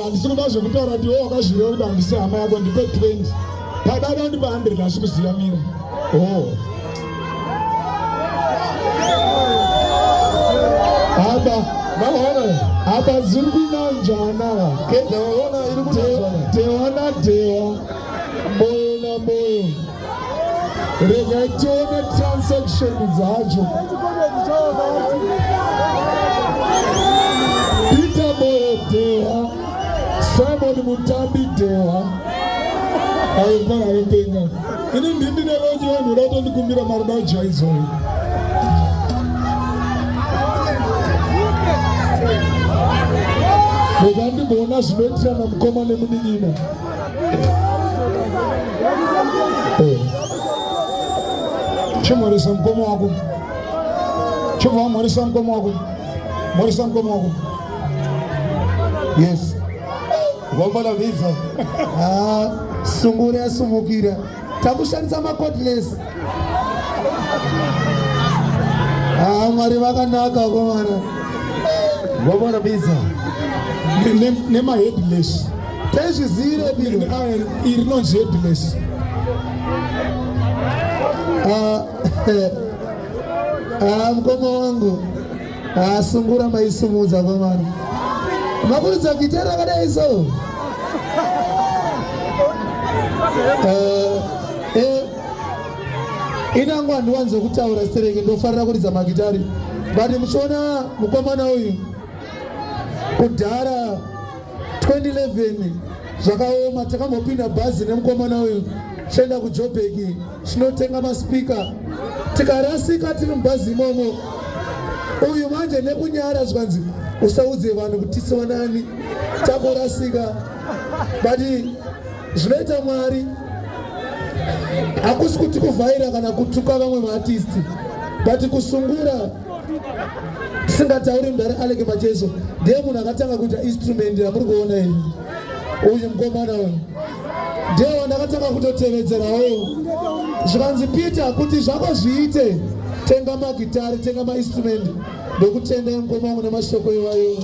andisikubazo kutaura kuti wakazvirewa kuti handisi hama yako ndipe 20 padada ndipa 100 asikuziva mira apa ziri kunanjana tewa natewa moyo namoyo rega tione transaction dzacho Simon Mutambi Dewa. I'm going to be in the Rojo, not only Kumira Marba Joyzo. The Gandhi bonus mention of common Lemonina. Chimorisam Komagu. Chimo Morisam Komagu. Morisam Komagu. Yes. Gombala visa. Sungura sumukira. Takushandisa makodless. Mwari vakanaka komana. Gombala visa. Nema headless. Tezvizire bino. Iri nonzi headless. Mkoma wangu. Sungura maisumudza komana. Makuridza gitara kadai so. Inangu handiwanze kutaura sereke ndofarira kuridza magitari. But muchiona mukomana uyu kudhara 2011 zvakaoma takambopinda bhazi nemukomana uyu tienda kuJoburg tinotenga maspika tikarasika tiri mubhazi imomo. Uyu manje nekunyara zvanzi usaudze vanhu kuti tisionani takorasika. But zvinoita Mwari hakusi kuti kuvhaira kana kutuka vamwe maartisti, but kusungura tisingatauri mudare Aleke Macheso ndiye munhu akatanga kuita instrument yamuri kuona iyi. Uyu mukomana uyu ndiye wandakatanga kutotevedzerawo. Zvikanzi Peter kuti zvako zviite tenga magitari tenga mainstrument ndokutendai mukoma wangu nemashoko iwayo.